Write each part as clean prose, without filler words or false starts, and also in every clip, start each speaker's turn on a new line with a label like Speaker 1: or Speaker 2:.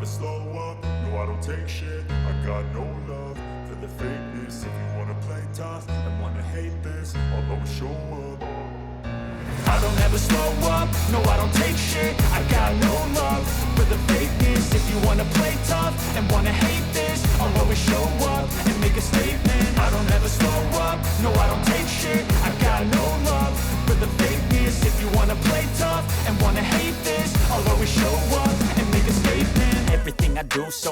Speaker 1: slow up, no I don't take shit. I got no love for the fakeness. If you wanna play tough and wanna hate this, I'll always show up. I don't ever slow up, no I don't take shit. I got no love for the fakeness. If you wanna play tough and wanna hate this, I'll always show up and make a statement. I don't ever slow up, no I don't take shit. I got no love for the fakeness. If you wanna play tough and wanna hate this, I'll always show up and make a statement. Everything I do so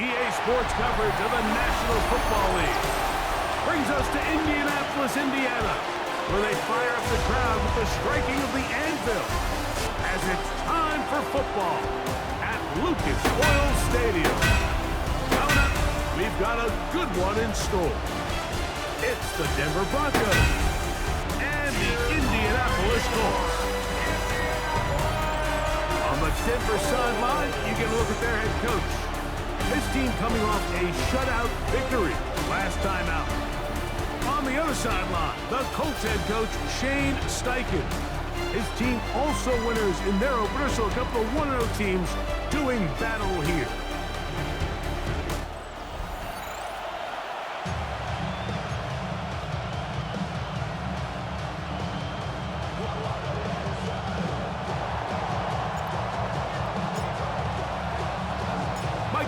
Speaker 2: EA Sports coverage of the National Football League brings us to Indianapolis, Indiana, where they fire up the crowd with the striking of the anvil as it's time for football at Lucas Oil Stadium. Coming up, we've got a good one in store. It's the Denver Broncos and the Indianapolis Colts. On the Denver sideline, you get a look at their head coach. His team coming off a shutout victory last time out. On the other sideline, the Colts head coach, Shane Steichen. His team also winners in their opener, so a couple of 1-0 teams doing battle here.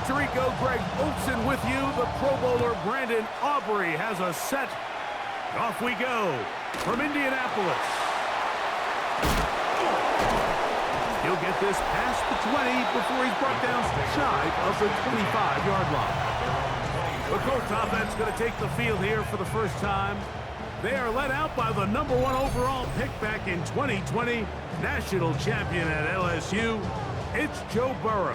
Speaker 2: Tirico, Greg Olson with you. The Pro Bowler Brandon Aubrey has a set. Off we go from Indianapolis. He'll get this past the 20 before he's brought down shy of the 25-yard line. The Colts offense going to take the field here for the first time. They are led out by the #1 overall pick back in 2020, national champion at LSU. It's Joe Burrow.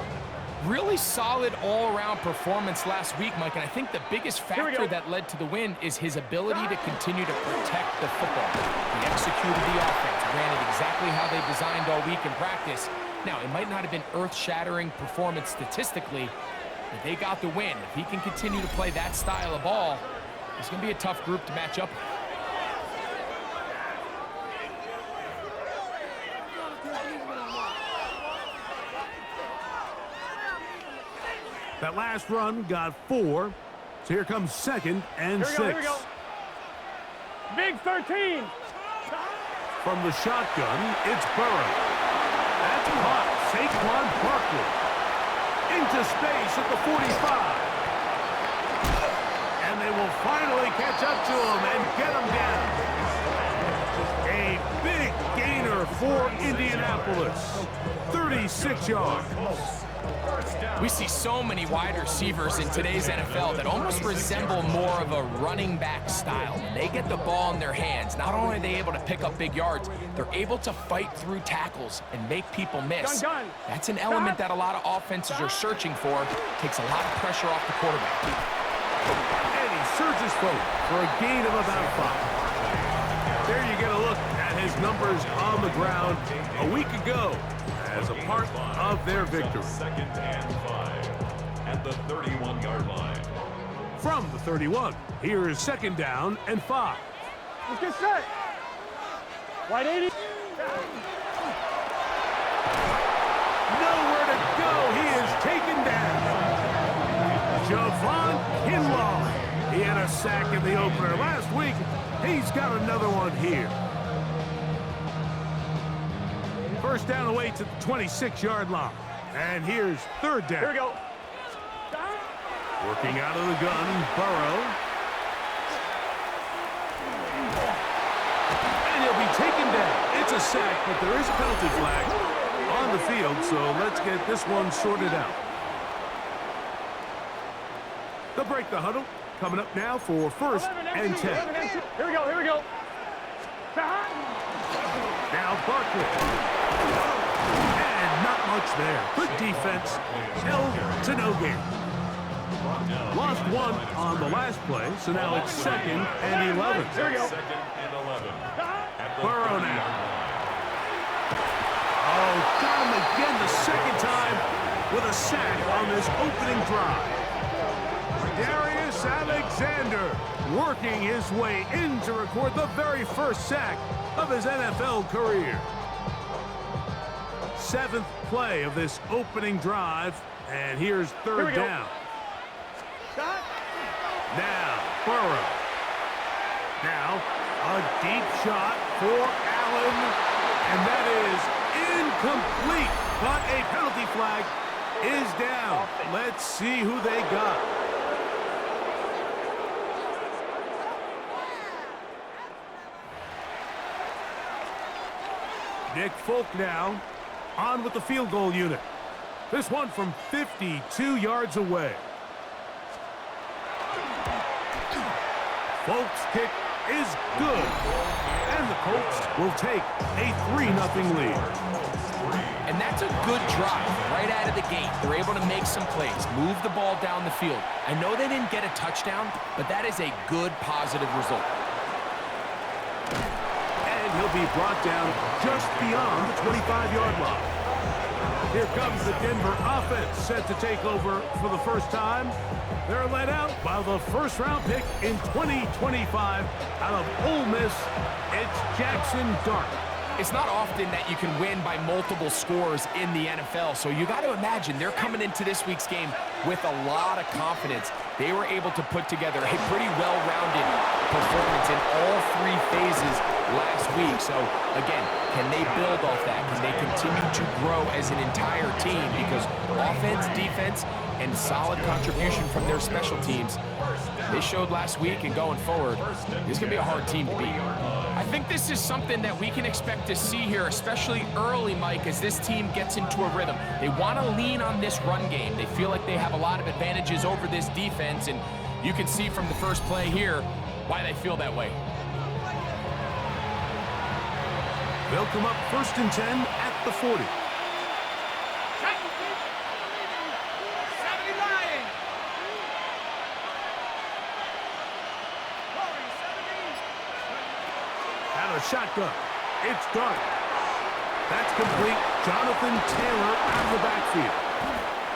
Speaker 3: Really solid all-around performance last week, Mike, and I think the biggest factor that led to the win is his ability to continue to protect the football. He executed the offense, ran it exactly how they designed all week in practice. Now, it might not have been earth-shattering performance statistically, but they got the win. If he can continue to play that style of ball, it's going to be a tough group to match up with.
Speaker 2: That last run got 4. So here comes 2nd and 6.
Speaker 4: Here we go. Big 13.
Speaker 2: From the shotgun, it's Burrow. That's caught. Saquon Barkley. Into space at the 45. And they will finally catch up to him and get him down. A big gainer for Indianapolis. 36 yards.
Speaker 3: We see so many wide receivers in today's NFL that almost resemble more of a running back style. When they get the ball in their hands, not only are they able to pick up big yards, they're able to fight through tackles and make people miss. That's an element that a lot of offenses are searching for. Takes a lot of pressure off the quarterback.
Speaker 2: And he surges forward for a gain of about 5. There you get a look at his numbers on the ground a week ago as a part of their victory.
Speaker 5: 2nd and 5 at the 31-yard line.
Speaker 2: From the 31, here is 2nd down and 5.
Speaker 4: Let's get set. Wide 80.
Speaker 2: Nowhere to go. He is taken down. Javon Kinlaw. He had a sack in the opener last week. He's got another one here. First down away to the 26-yard line. And here's 3rd down.
Speaker 4: Here we go.
Speaker 2: Working out of the gun, Burrow. And he'll be taken down. It's a sack, but there is a penalty flag on the field, so let's get this one sorted out. They'll break the huddle. Coming up now for 1st and 10.
Speaker 4: Here we go, here we go.
Speaker 2: Now Barkley. And not much there. Good defense. Held to no gain. Lost 1 on the last play, so now it's 2nd and 11.
Speaker 4: Here we go.
Speaker 5: 2nd and 11.
Speaker 2: Burrow now. Oh, got him again the 2nd time with a sack on this opening drive. Darius Travis Alexander working his way in to record the very first sack of his NFL career. 7th play of this opening drive, and here's third down. Now, Burrow. Now, a deep shot for Allen, and that is incomplete, but a penalty flag is down. Let's see who they got. Nick Folk now on with the field goal unit. This one from 52 yards away. Folk's kick is good, and the Colts will take a 3-0 lead.
Speaker 3: And that's a good drive right out of the gate. They're able to make some plays, move the ball down the field. I know they didn't get a touchdown, but that is a good, positive result.
Speaker 2: And he'll be brought down just beyond the 25-yard line. Here comes the Denver offense set to take over for the first time. They're led out by the first-round pick in 2025 out of Ole Miss. It's Jackson Dart.
Speaker 3: It's not often that you can win by multiple scores in the NFL, so you got to imagine they're coming into this week's game with a lot of confidence. They were able to put together a pretty well-rounded performance in all 3 phases last week. So, again, can they build off that? Can they continue to grow as an entire team? Because offense, defense, and solid contribution from their special teams, they showed last week, and going forward, it's going to be a hard team to beat. I think this is something that we can expect to see here, especially early, Mike, as this team gets into a rhythm. They want to lean on this run game. They feel like they have a lot of advantages over this defense, and you can see from the first play here why they feel that way.
Speaker 2: They'll come up 1st and 10 at the 40. Shotgun. It's Dart. That's complete. Jonathan Taylor out of the backfield.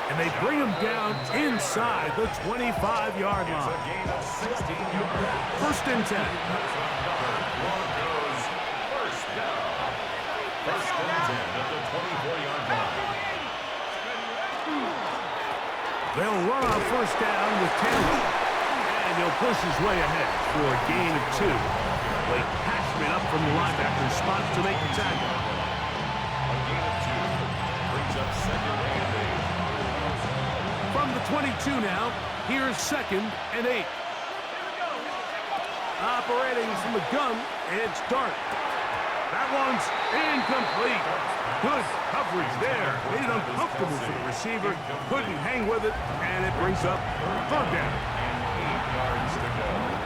Speaker 2: And they bring him down inside the 25-yard line. 1st and 10.
Speaker 5: Broncos, first down. 1st and 10 at the 24-yard line.
Speaker 2: They'll run on 1st down with Taylor. And he'll push his way ahead for a gain of 2. Blake Hashman up from the linebacker spot to make the tackle.
Speaker 5: A gain of 2 brings up 2nd and 8.
Speaker 2: From the 22 now, here's 2nd and 8. Operating from the gun, it's Dart. That one's incomplete. Good coverage there. Made it uncomfortable for the receiver. Couldn't hang with it, and it brings up 3rd down.
Speaker 5: And 8 yards to go.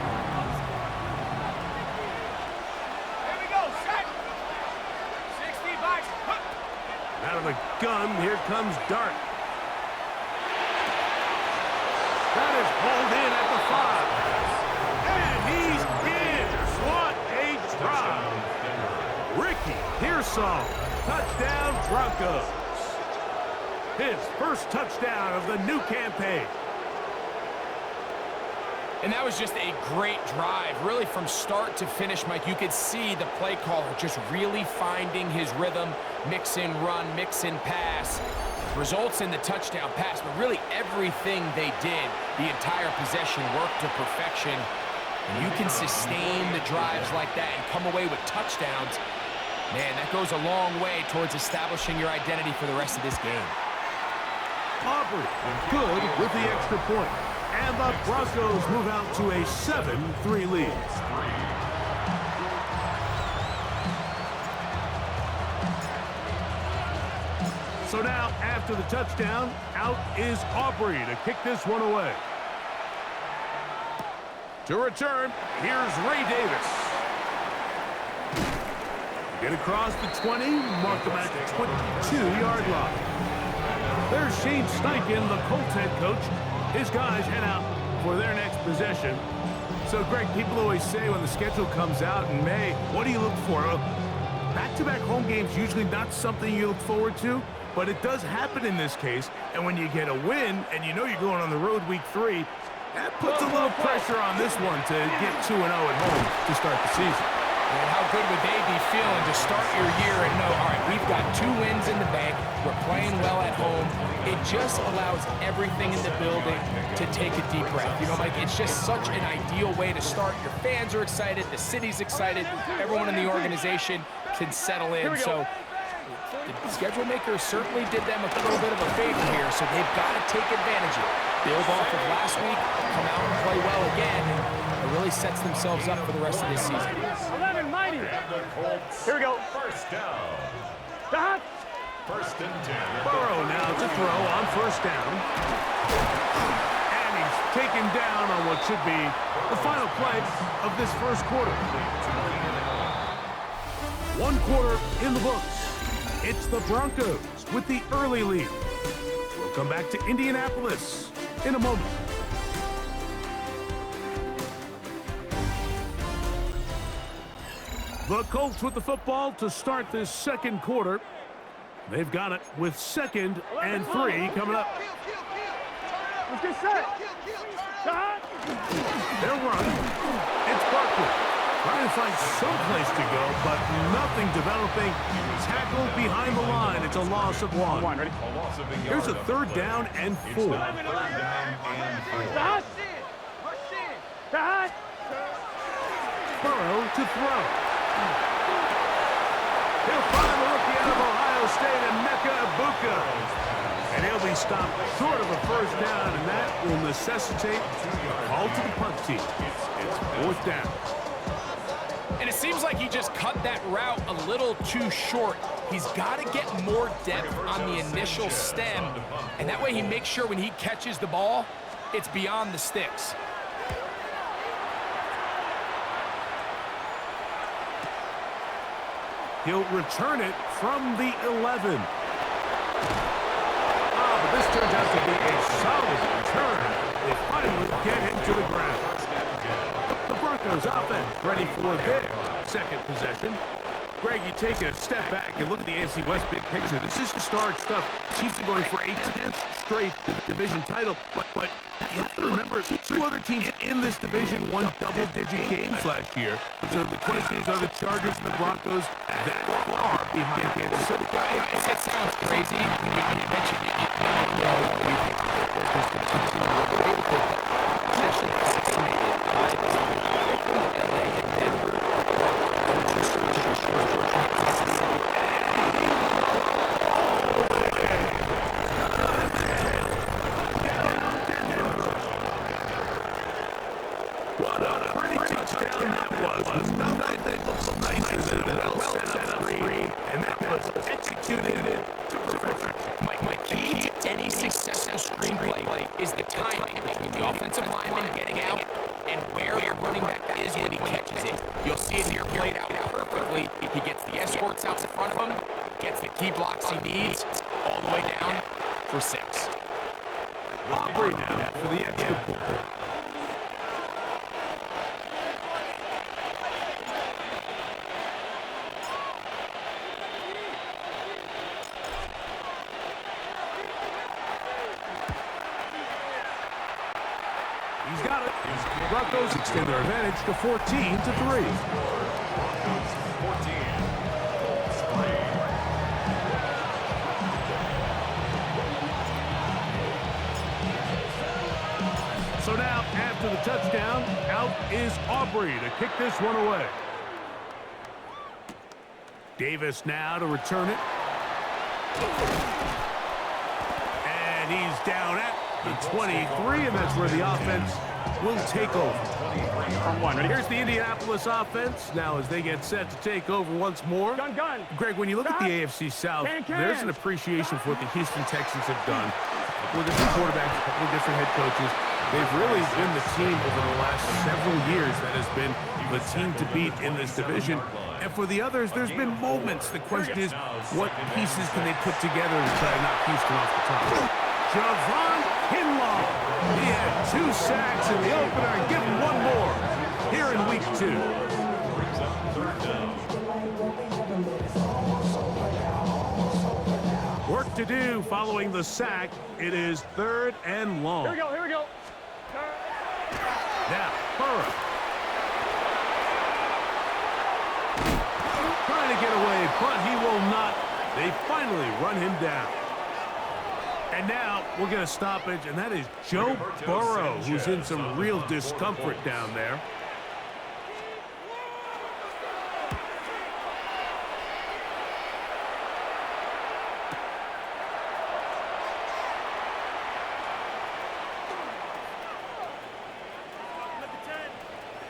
Speaker 2: Out of the gun, here comes Dart. That is hauled in at the 5. And he's in. What a drive. Ricky Pearsall, touchdown Broncos. His first touchdown of the new campaign.
Speaker 3: And that was just a great drive, really from start to finish, Mike. You could see the play caller just really finding his rhythm, mix in run, mix in pass. Results in the touchdown pass, but really everything they did, the entire possession worked to perfection. And you can sustain the drives like that and come away with touchdowns. Man, that goes a long way towards establishing your identity for the rest of this game.
Speaker 2: Aubrey, good with the extra point. And the Broncos move out to a 7-3 lead. So now, after the touchdown, out is Aubrey to kick this one away. To return, here's Ray Davis. Get across the 20, mark them at the 22-yard line. There's Shane Steichen, the Colts head coach. His guys head out for their next possession. So, Greg, people always say when the schedule comes out in May, what do you look for? Back-to-back home games usually not something you look forward to, but it does happen in this case. And when you get a win and you know you're going on the road week 3, That puts a little pressure on this one to get 2-0 at home to start the season.
Speaker 3: And how good would they be feeling to start your year and know, all right, we've got 2 wins in the bank, we're playing well at home. It just allows everything in the building to take a deep breath. You know, Mike, it's just such an ideal way to start. Your fans are excited, the city's excited, everyone in the organization can settle in. So the schedule makers certainly did them a little bit of a favor here, so they've got to take advantage of it. Build off of last week, come out and play well again, and it really sets themselves up for the rest of this season.
Speaker 4: 11, mighty.
Speaker 5: And the Colts.
Speaker 4: Here we go.
Speaker 5: First down.
Speaker 4: Dot.
Speaker 5: First and 10.
Speaker 2: Burrow now to throw on first down. And he's taken down on what should be the final play of this first quarter. 1 quarter in the books. It's the Broncos with the early lead. We'll come back to Indianapolis in a moment. The Colts with the football to start this second quarter. They've got it with 2nd and 3 coming up.
Speaker 4: Let's get set. Dot.
Speaker 2: They'll run. It's Barkley. Trying to find some place to go, but nothing developing. Tackled behind the line. It's a loss of 1.
Speaker 4: Ready?
Speaker 5: A loss of a yard.
Speaker 2: Here's a 3rd down and 4.
Speaker 5: Third down and 4.
Speaker 4: Dot. Dot.
Speaker 2: Burrow to throw. He'll find the rookie out of Ohio State, Emeka Egbuka. And he'll be stopped short of a first down, and that will necessitate a call to the punt team. It's 4th down.
Speaker 3: And it seems like he just cut that route a little too short. He's got to get more depth on the initial stem, and that way he makes sure when he catches the ball, it's beyond the sticks.
Speaker 2: He'll return it from the 11. But this turns out to be a solid return. They finally get him to the ground. The Broncos offense ready for their second possession. Greg, you take a step back and look at the AFC West big picture. This is historic stuff. Chiefs are going for a 10th straight division title, but you have to remember 2 other teams in this division won double-digit games last year. So the questions are the Chargers and the Broncos that far behind Kansas City.
Speaker 3: That sounds crazy. When you mentioned it, you know, we think they're just going to continue to great, but especially estimated by the LA and Denver.
Speaker 2: What a pretty touchdown that was. Nothing looks nicer than a well-set-up screen, and that was executed terrific.
Speaker 3: My key to any successful screenplay is the timing between the offensive lineman getting out and where your running back is when he catches it. You'll see it here played out perfectly. He gets the escorts out in front of him, gets the key blocks he needs, all the way down for 6.
Speaker 2: Aubrey now for the extra point. He's got it. The Broncos extend their advantage to 14-3.
Speaker 5: 14.
Speaker 2: So now, after the touchdown, out is Aubrey to kick this one away. Davis now to return it. And he's down at the 23, and that's where the offense will take over.
Speaker 4: From 1. Ready?
Speaker 2: Here's the Indianapolis offense now as they get set to take over once more.
Speaker 4: Gun.
Speaker 2: Greg, when you look at the AFC South, there's an appreciation for what the Houston Texans have done. A couple of different quarterbacks, a couple of different head coaches. They've really been the team over the last several years that has been the team to beat in this division. And for the others, there's been moments. The question is, what pieces can they put together to try to knock Houston off the top? Javon Kinlaw. He had 2 sacks in the opener, and give him 1 more here in week 2. Work to do following the sack. It is 3rd and long.
Speaker 4: Here we go.
Speaker 2: Burrow. Trying to get away, but he will not. They finally run him down. And now we'll get a stoppage, and that is Joe Burrow, who's in some real discomfort down there.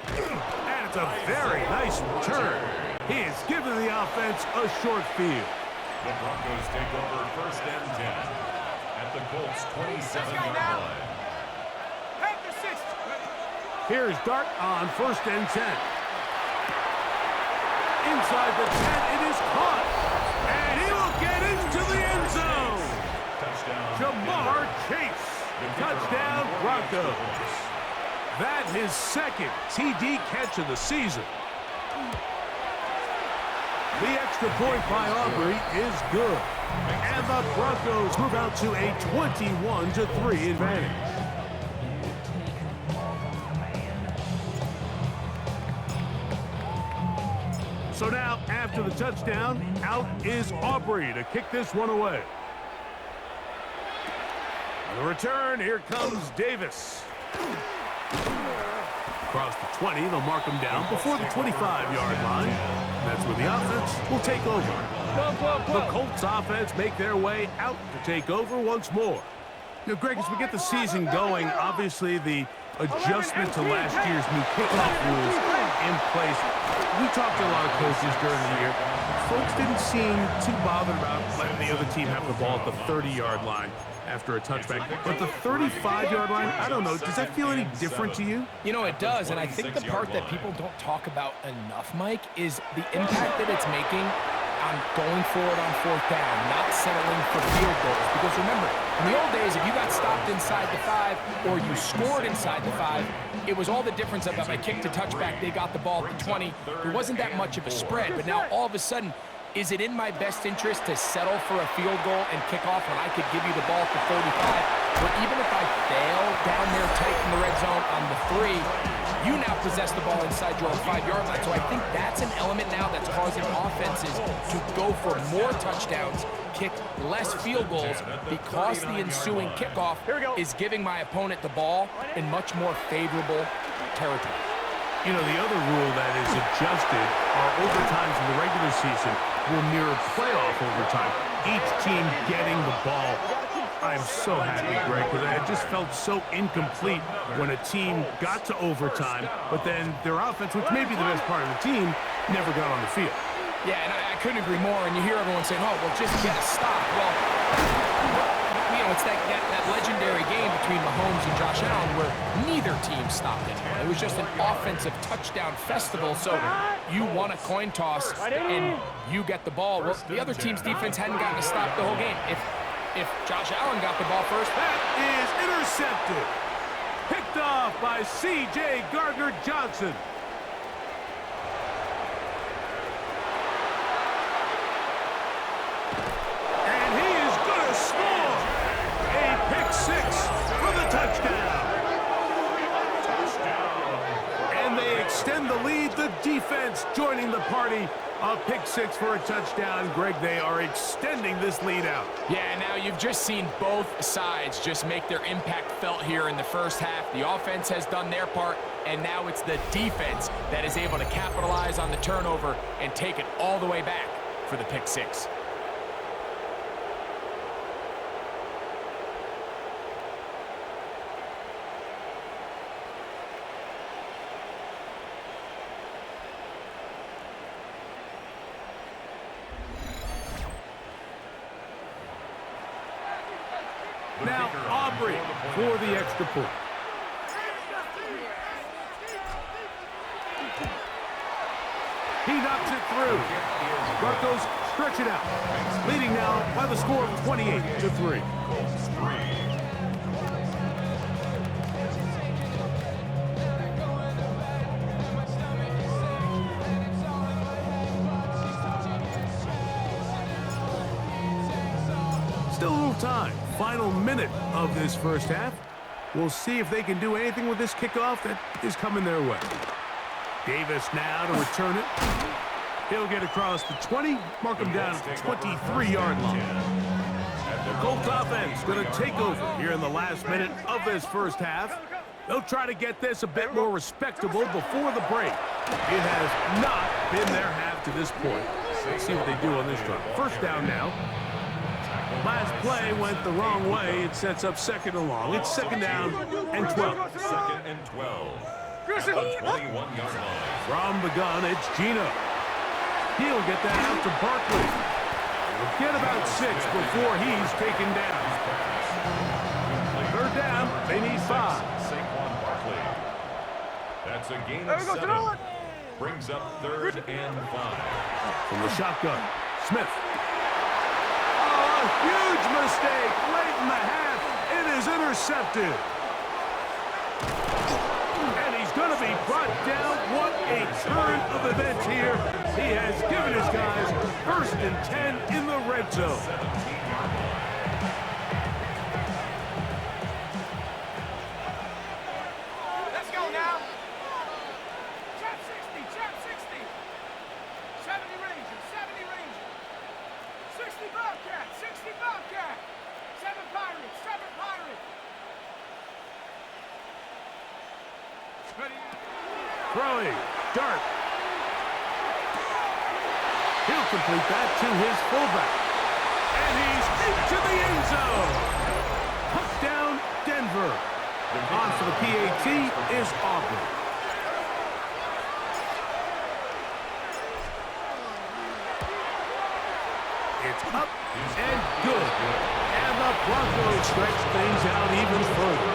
Speaker 2: And it's a very nice return. He has given the offense a short field.
Speaker 5: The Broncos take over 1st and 10 at the Colts 27-yard line.
Speaker 2: Here's Dart on 1st and 10. Inside the 10, it is caught. And he will get into the end zone.
Speaker 5: Touchdown.
Speaker 2: Jamar Chase. Touchdown, Broncos. That his second TD catch of the season. The extra point by Aubrey is good. And the Broncos move out to a 21-3 advantage. So now, after the touchdown, out is Aubrey to kick this one away. On the return, here comes Davis. Across the 20, they'll mark him down before the 25-yard line. That's where the offense will take over. The Colts offense make their way out to take over once more. You know, Greg, as we get the season going, obviously the adjustment to last year's new kickoff rules in place. We talked to a lot of coaches during the year. Folks didn't seem too bothered about letting the other team have the ball at the 30-yard line after a touchback. But the 35-yard line, I don't know, does that feel any different to you?
Speaker 3: You know, it does, and I think the part that people don't talk about enough, Mike, is the impact that it's making on going forward on 4th down, not settling for field goals. Because remember, in the old days, if you got stopped inside the 5 or you scored inside the 5, it was all the difference of if I kicked a touchback, they got the ball at the 20. There wasn't that much of a spread, but now all of a sudden, is it in my best interest to settle for a field goal and kick off when I could give you the ball at the 35? But even if I fail down there tight in the red zone on the 3, you now possess the ball inside your own 5-yard line. So I think that's an element now that's causing offenses to go for more touchdowns, kick less field goals, because the ensuing kickoff is giving my opponent the ball in much more favorable territory.
Speaker 2: You know, the other rule that is adjusted are overtimes in the regular season will mirror playoff overtime. Each team getting the ball. I'm so happy, Greg, because it just felt so incomplete when a team got to overtime, but then their offense, which may be the best part of the team, never got on the field.
Speaker 3: Yeah, and I couldn't agree more. And you hear everyone saying, oh, well, just get a stop. Well, you know, it's that legendary game between Mahomes and Josh Allen where neither team stopped anyone. It was just an offensive touchdown festival. So you won a coin toss and you get the ball. Well, the other team's defense hadn't gotten a stop the whole game. If Josh Allen got the ball first,
Speaker 2: that is intercepted. Picked off by C.J. Gardner-Johnson. And he is going to score. A pick 6 for the touchdown. And they extend the lead. The defense joining the party. A pick 6 for a touchdown. Greg, they are extending this lead out.
Speaker 3: Yeah, now you've just seen both sides just make their impact felt here in the first half. The offense has done their part, and now it's the defense that is able to capitalize on the turnover and take it all the way back for the pick 6.
Speaker 2: Now Aubrey for the extra point. He knocks it through. Broncos stretch it out, leading now by the score of 28-3. Still a little time. Final minute of this first half. We'll see if they can do anything with this kickoff that is coming their way. Davis now to return it. He'll get across the 20, mark him down at the 23-yard line. The Colts offense going to take over here in the last minute of this first half. They'll try to get this a bit more respectable before the break. It has not been their half to this point. Let's see what they do on this drive. First down now. Last play went the wrong way. It sets up second and long. It's second down and 12.
Speaker 5: Second and 12. At the 21-yard line.
Speaker 2: From the gun, it's Gino. He'll get that out to Barkley. He'll get about 6 before he's taken down. Third down, they need 5.
Speaker 5: Saquon Barkley. That's a gain of 7. Brings up third and 5.
Speaker 2: From the shotgun, Smith. Oh, a huge mistake late in the half. It is intercepted. And he's going to be brought down. What a turn of events here. He has given his guys first and 10 in the red zone.
Speaker 6: Let's go now. Trap 60, trap 60. 70 Ranger, 70 Ranger. 60 Bobcat, 60 Bobcat. 7 Pirates, 7 Pirates.
Speaker 2: Throwing, dart. He'll complete that to his fullback. And he's into the end zone. Touchdown, Denver. On for the PAT is Auburn. It's up and good. And the Broncos stretch things out even further.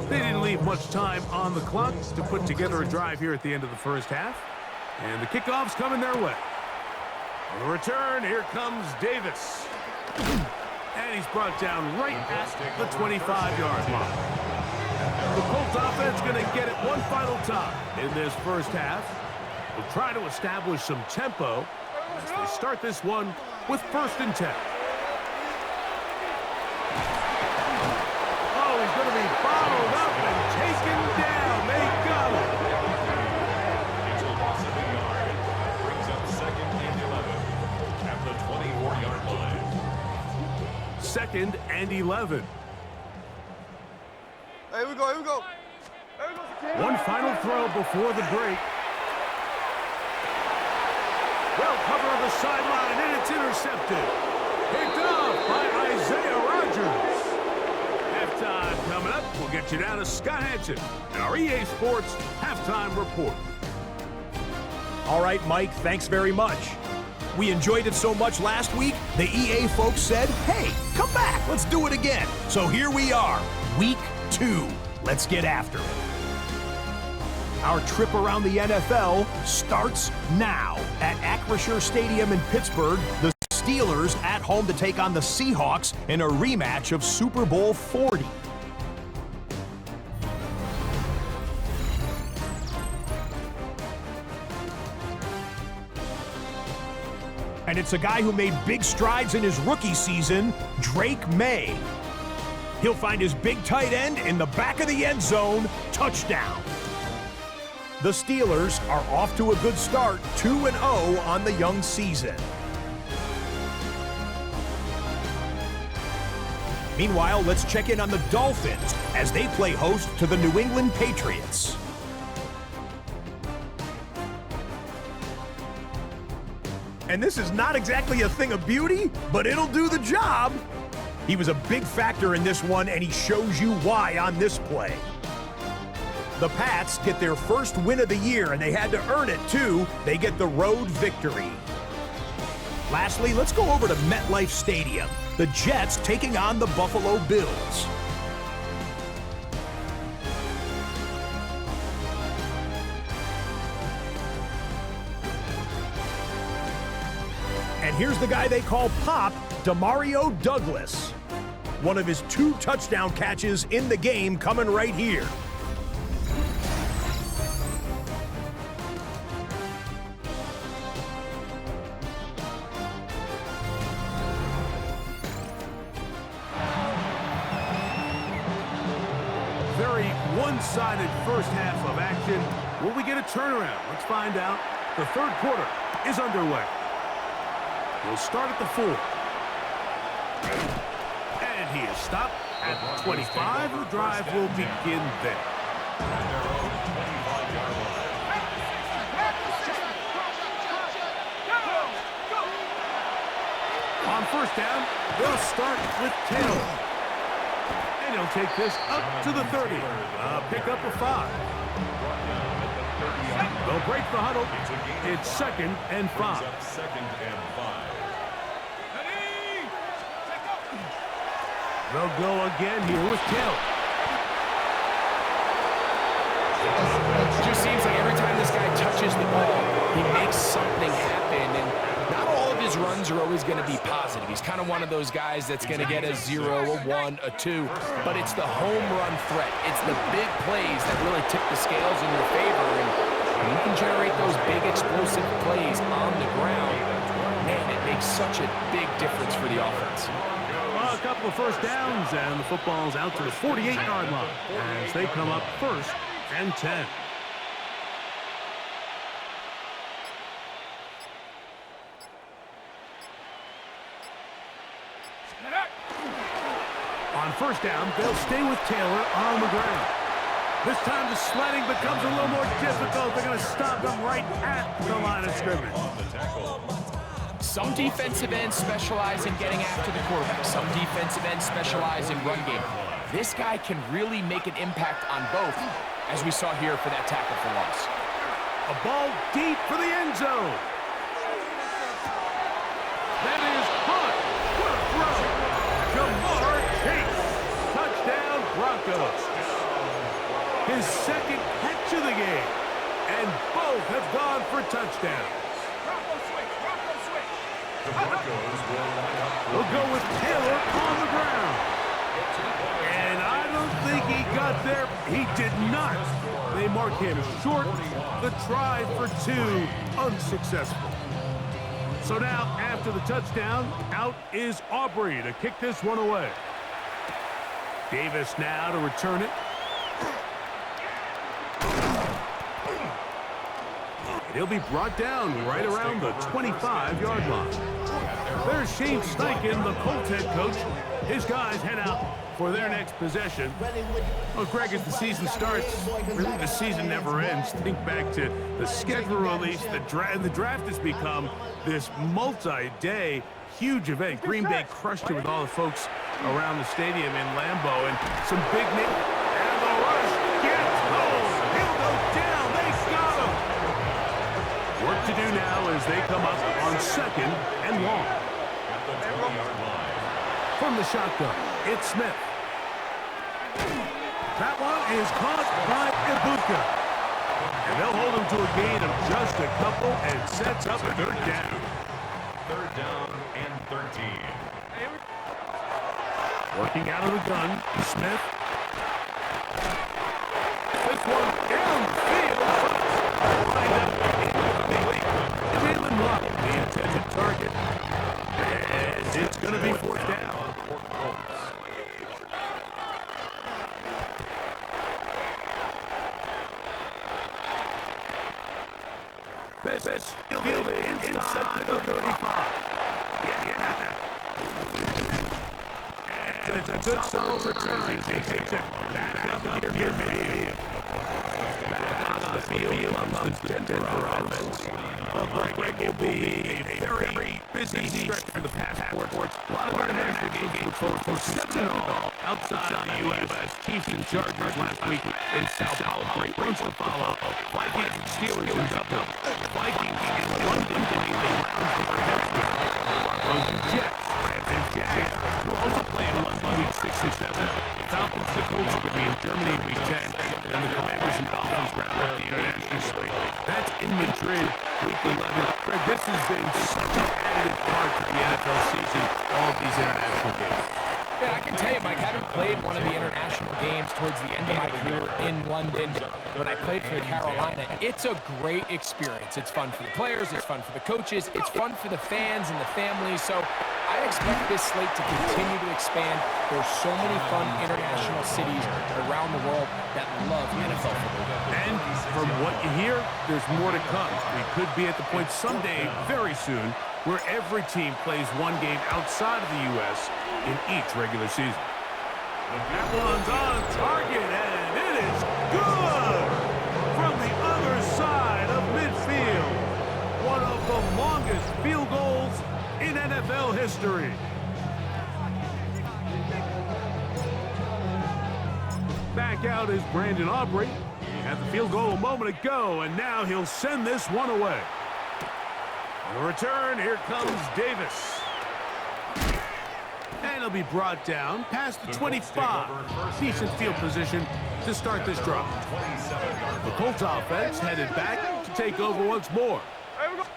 Speaker 2: They didn't leave much time on the clock to put together a drive here at the end of the first half. And the kickoff's coming their way. On the return, here comes Davis. And he's brought down right at the 25-yard line. The Colts offense going to get it one final time in this first half. They'll try to establish some tempo as they start this one with first and 10. Oh, he's going to be bottled up and taken down. They got him.
Speaker 5: It's a loss of a yard. Brings up second and 11 at the 24-yard line.
Speaker 2: Second and 11.
Speaker 6: Here we go, here we go.
Speaker 2: One final throw before the break. Well covered on the sideline, and it's intercepted. Picked off by Isaiah Rodgers. Halftime coming up. We'll get you down to Scott Hansen and our EA Sports Halftime Report.
Speaker 7: All right, Mike, thanks very much. We enjoyed it so much last week, the EA folks said, hey, come back, let's do it again. So here we are, week 2. Let's get after it. Our trip around the NFL starts now. At Acrisure Stadium in Pittsburgh, the Steelers at home to take on the Seahawks in a rematch of Super Bowl 40. And it's a guy who made big strides in his rookie season, Drake May. He'll find his big tight end in the back of the end zone, touchdown. The Steelers are off to a good start, 2-0 on the young season. Meanwhile, let's check in on the Dolphins as they play host to the New England Patriots. And this is not exactly a thing of beauty, but it'll do the job. He was a big factor in this one, and he shows you why on this play. The Pats get their first win of the year, and they had to earn it, too. They get the road victory. Lastly, let's go over to MetLife Stadium. The Jets taking on the Buffalo Bills. And here's the guy they call Pop, Demario Douglas. One of his 2 touchdown catches in the game coming right here.
Speaker 2: Very one-sided first half of action. Will we get a turnaround? Let's find out. The third quarter is underway. We'll start at the 4. And he is stopped at 25. The drive will begin there. On first down, they'll start with Taylor. And he'll take this up to the 30. Pick up a 5. They'll break the huddle. It's 2nd and 5. They'll go again here with Taylor.
Speaker 3: It just seems like every time this guy touches the ball, he makes something happen. And not all of his runs are always going to be positive. He's kind of one of those guys that's going to get a 0, a 1, a 2. But it's the home run threat. It's the big plays that really tip the scales in your favor. And when you can generate those big explosive plays on the ground, man, it makes such a big difference for the offense.
Speaker 2: A couple of first downs, and the football's out to the 48-yard line as they come up 1st and 10. On first down, they'll stay with Taylor on the ground. This time the sledding becomes a little more difficult. They're going to stop him right at the line of scrimmage.
Speaker 3: Some defensive ends specialize in getting after the quarterback. Some defensive ends specialize in run game. This guy can really make an impact on both, as we saw here for that tackle for loss.
Speaker 2: A ball deep for the end zone. That is caught. What a throw. Jamar Chase. Touchdown, Broncos. His 2nd catch of the game. And both have gone for touchdowns. We'll go with Taylor on the ground. And I don't think he got there. He did not. They mark him short. The try for 2, unsuccessful. So now, after the touchdown, out is Aubrey to kick this one away. Davis now to return it. He'll be brought down right around the 25-yard line. There's Shane Steichen, the Colts head coach. His guys head out for their next possession. Well, Greg, as the season starts, really the season never ends. Think back to the schedule release. The draft has become this multi-day huge event. Green Bay crushed it with all the folks around the stadium in Lambeau, and some big names. And the rush gets home. He'll go down. They got him. Work to do now as they come up on 2nd and long. From the shotgun, it's Smith. That one is caught by Ibuka. And they'll hold him to a gain of just a couple and sets up a 3rd down.
Speaker 5: 3rd down and 13.
Speaker 2: Working out of the gun, Smith. This one downfield. Lined up incomplete. Jalen Watt, the intended target. And it's going to be 4th down. This fielded inside the 35. And it's a good start for Trinity. Back up here, baby. Back on the field comes the Denver offense. Greg will be a very busy stretch for the passport. A lot of international games for 7-0 outside the U.S. Chiefs and Chargers last week in Sao Paulo. Great runs to follow. Vikings and Steelers in Dublin. Vikings in London to meet the Browns for next week. Broncos and Jets. Rams and Jags. We'll also play in London week 6 and 7. Falcons and Colts will be in Germany week 10. And the Commanders and Dolphins round out the international slate. That's in Madrid week 11. Greg, this has been such an added part to the NFL season, all of these international games.
Speaker 3: Yeah, I can tell you, Mike, having played one of the international games towards the end of my career in London when I played for Carolina, it's a great experience. It's fun for the players, it's fun for the coaches, it's fun for the fans and the families. So I expect this slate to continue to expand. There's so many fun international cities around the world that love NFL football.
Speaker 2: And from what you hear, there's more to come. We could be at the point someday, very soon, where every team plays one game outside of the U.S. in each regular season. That one's on target, and it is good! From the other side of midfield. One of the longest field goals in NFL history. Back out is Brandon Aubrey. Had the field goal a moment ago, and now he'll send this one away. On the return, here comes Davis. And he'll be brought down past the 25. Decent field position to start this drive. The Colts offense headed back to take over once more.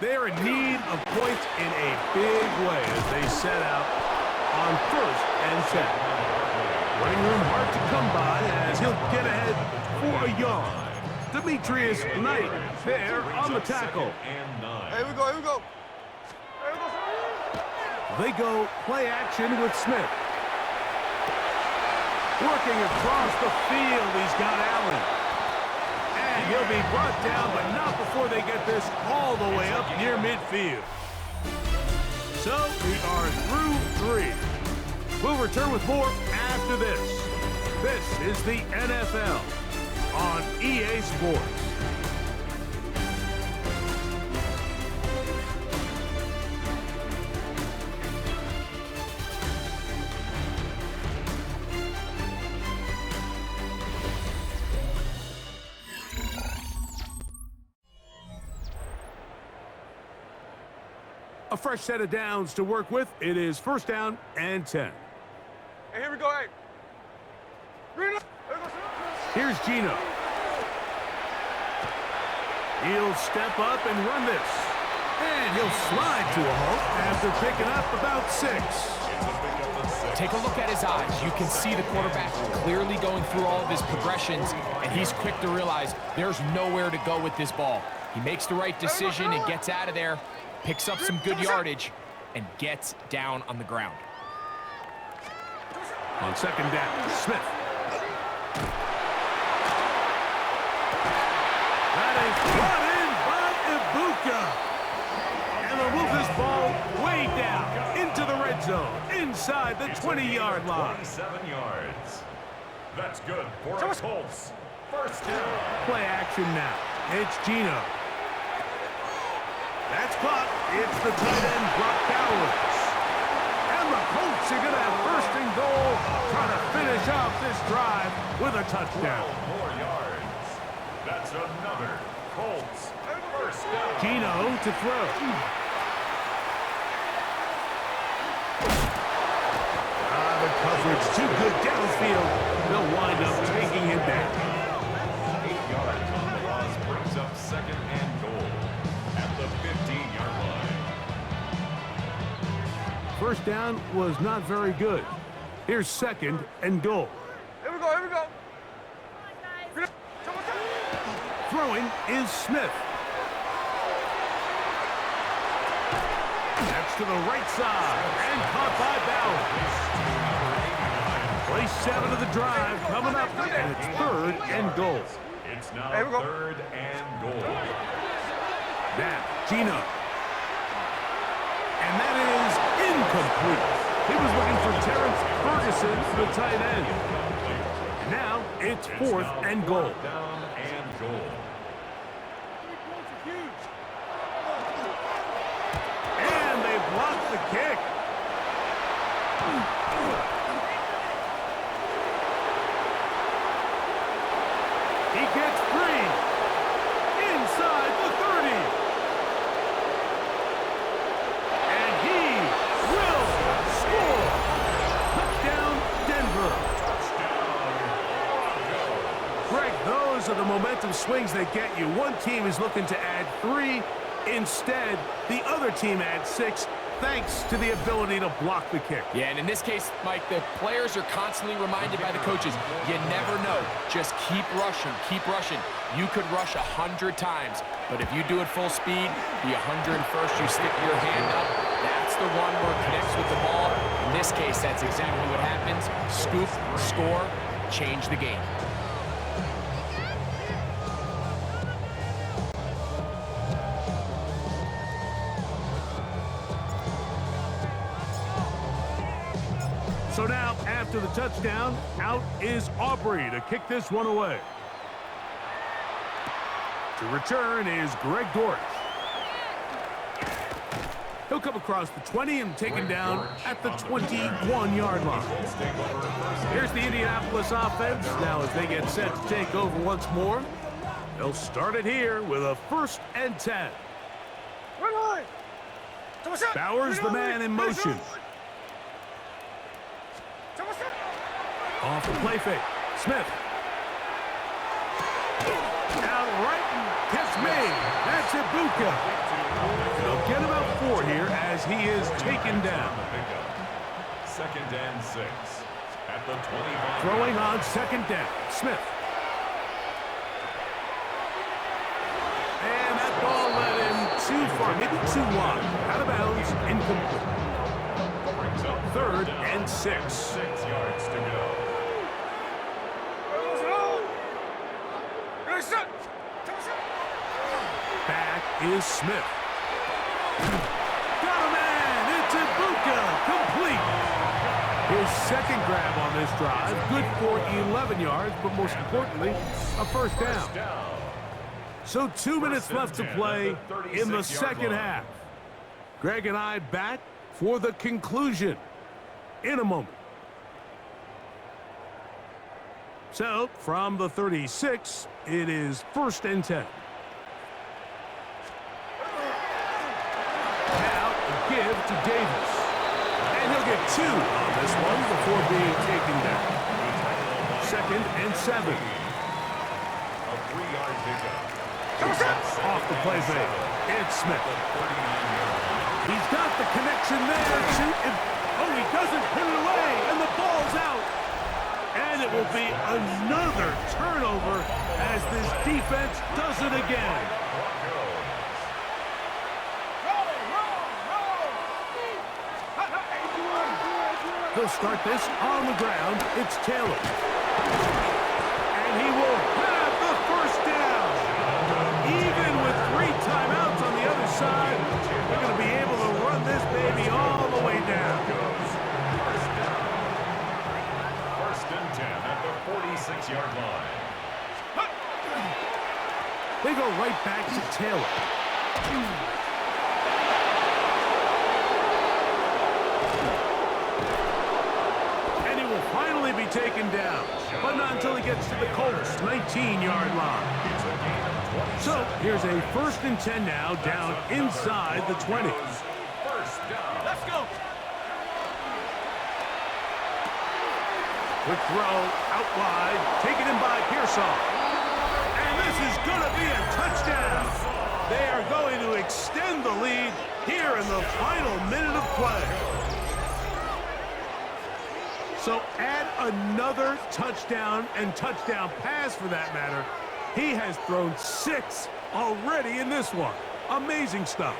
Speaker 2: They're in need of points in a big way as they set out on 1st and 10. Running room hard to come by as he'll get ahead for a yard. Demetrius Knight there on the tackle.
Speaker 6: Here we go, here we go.
Speaker 2: They go play action with Smith. Working across the field, he's got Allen. And he'll be brought down, but not before they get this all the way up near midfield. So we are through 3. We'll return with more after this. This is the NFL on EA Sports. A fresh set of downs to work with. It is 1st down and 10.
Speaker 6: Hey, here we go, hey.
Speaker 2: Here's Gino. He'll step up and run this. And he'll slide to a halt after picking up about 6.
Speaker 3: Take a look at his eyes. You can see the quarterback clearly going through all of his progressions, and he's quick to realize there's nowhere to go with this ball. He makes the right decision and gets out of there, picks up some good yardage, and gets down on the ground.
Speaker 2: On 2nd down, Smith. That is brought in by Ibuka. And they'll move this ball way down into the red zone, inside the 20-yard line.
Speaker 5: 27 yards. That's good for the Colts. 1st down.
Speaker 2: Play action now. It's Gino. That's caught. It's the tight end, Brock Bowers. And the Colts are going to have 1st and goal, trying to finish off this drive with a touchdown.
Speaker 5: 12 more yards. That's another Colts 1st down.
Speaker 2: Gino to throw. The coverage too good downfield. They'll wind up taking him back.
Speaker 5: 8 yards on the loss brings up 2nd and goal at the 15-yard line.
Speaker 2: 1st down was not very good. Here's 2nd and goal.
Speaker 6: Here we go, here we go.
Speaker 2: Throwing is Smith. That's to the right side and caught by Bowers. Play 7 of the drive coming up, and it's 3rd and goal.
Speaker 5: It's now
Speaker 6: Here we go.
Speaker 5: 3rd and goal.
Speaker 2: Now, Gino. And that is incomplete. He was looking for Terrence Ferguson, the tight end. Now it's 4th and goal.
Speaker 5: Down and goal.
Speaker 2: And they blocked the kick. He gets free. Inside the 30. And he will score. Touchdown, Denver. Greg, those are the momentum swings that get you. One team is looking to add 3. Instead, the other team had 6 thanks to the ability to block the kick.
Speaker 3: Yeah, and in this case, Mike, the players are constantly reminded by the coaches, you never know. Just keep rushing, keep rushing. You could rush 100 times, but if you do it full speed, the 101st, you stick your hand up, that's the one where it connects with the ball. In this case, that's exactly what happens. Scoop, score, change the game.
Speaker 2: So now, after the touchdown, out is Aubrey to kick this one away. To return is Greg Dortch. He'll come across the 20 and taken down at the 21-yard line. Here's the Indianapolis offense. Now as they get set to take over once more, they'll start it here with a 1st and 10. Bowers the man in motion. Off the play fake. Smith. Out right and gets made. That's Ibuka. They'll get about 4 here as he is taken down.
Speaker 5: 2nd and 6 at the 25.
Speaker 2: Throwing on 2nd down. Smith. And that ball led him too far, maybe too wide. Out of bounds, incomplete. 3rd and 6.
Speaker 5: 6 yards to go.
Speaker 2: Back is Smith. Got a man! It's Ibuka! Complete! His 2nd grab on this drive. Good for 11 yards, but most importantly, a 1st down. So 2 minutes left to play in the 2nd half. Greg and I back for the conclusion in a moment. So, from the 36, it is 1st and 10. Now, a give to Davis. And he'll get 2 on this one before being taken down. 2nd and 7.
Speaker 5: A 3-yard pickup.
Speaker 2: Off the play fake. It's Smith. He's got the connection there. Oh, he doesn't put it away, and the ball's out. And it will be another turnover as this defense does it again. They'll start this on the ground. It's Taylor. And he will have the 1st down. Even with 3 timeouts on the other side, they're going to be able to run this baby all the way down.
Speaker 5: 1st and 10 at the 46-yard line.
Speaker 2: They go right back to Taylor. And he will finally be taken down, but not until he gets to the Colts' 19-yard line. So here's a 1st and 10 now, down inside the 20.
Speaker 5: 1st down.
Speaker 6: Let's go.
Speaker 2: Quick throw out wide, taken in by Pearsall. And this is going to be a touchdown. They are going to extend the lead here in the final minute of play. So add another touchdown and touchdown pass for that matter. He has thrown 6 already in this one. Amazing stuff.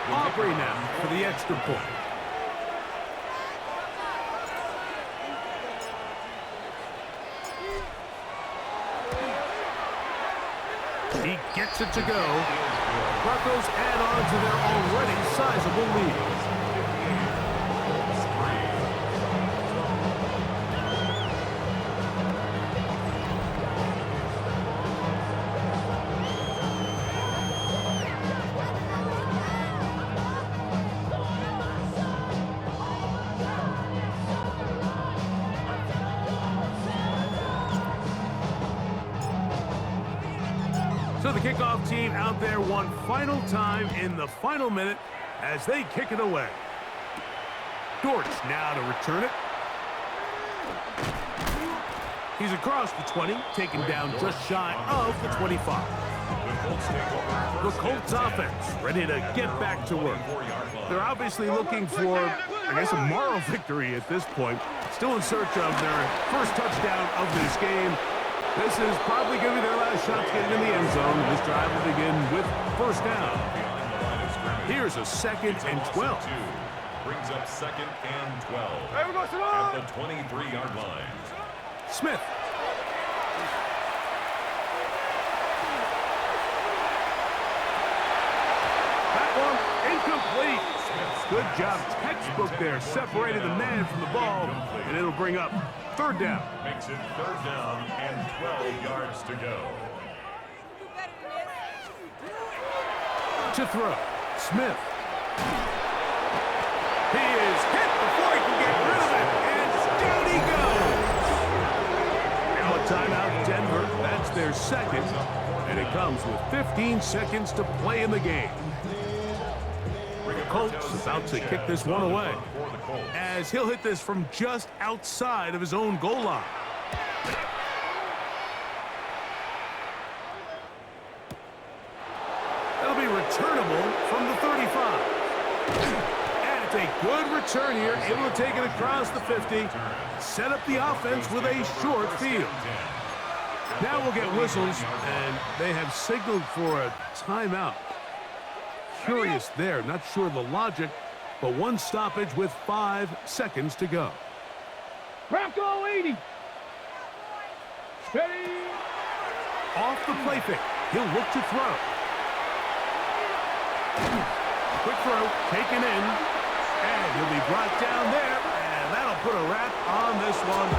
Speaker 2: Aubrey now for the extra point. He gets it to go. Broncos add on to their already sizable lead. the kickoff team out there one final time in the final minute as they kick it away. Dortch now to return it. He's across the 20, taken down just shy of the 25. The Colts offense ready to get back to work. They're obviously looking for, I guess, a moral victory at this point. Still in search of their first touchdown of this game. This is probably going to be their last shot to get in the end zone. This drive will begin with first down. Here's a 2nd and 12.
Speaker 5: Brings up 2nd and 12
Speaker 6: Hey, we go, Simone!
Speaker 5: at the 23-yard line.
Speaker 2: Smith. That one incomplete. Good job, textbook there. Separated the man from the ball, and it'll bring up 3rd down.
Speaker 5: Makes it 3rd down and 12 yards to go.
Speaker 2: To throw, Smith. He is hit before he can get rid of it, and down he goes. Now a timeout, Denver. That's their 2nd, and it comes with 15 seconds to play in the game. Colts about to kick this one away, as he'll hit this from just outside of his own goal line. That'll be returnable from the 35. And it's a good return here, able to take it across the 50, set up the offense with a short field. Now we'll get whistles, and they have signaled for a timeout. Curious there, not sure the logic, but one stoppage with 5 seconds to go.
Speaker 4: Bronco 80. Steady.
Speaker 2: Off the play fake, he'll look to throw. Quick throw, taken in, and he'll be brought down there, and that'll put a wrap on this one.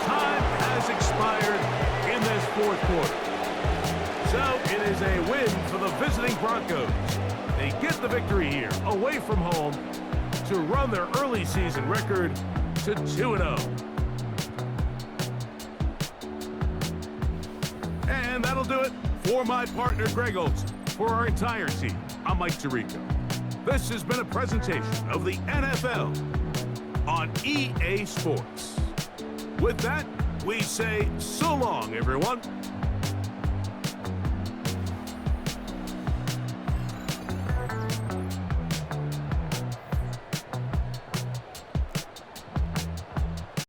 Speaker 2: Time has expired in this 4th quarter. So it is a win for the visiting Broncos. They get the victory here, away from home, to run their early season record to 2-0. And that'll do it for my partner, Greg Olson. For our entire team, I'm Mike Tirico. This has been a presentation of the NFL on EA Sports. With that, we say so long, everyone.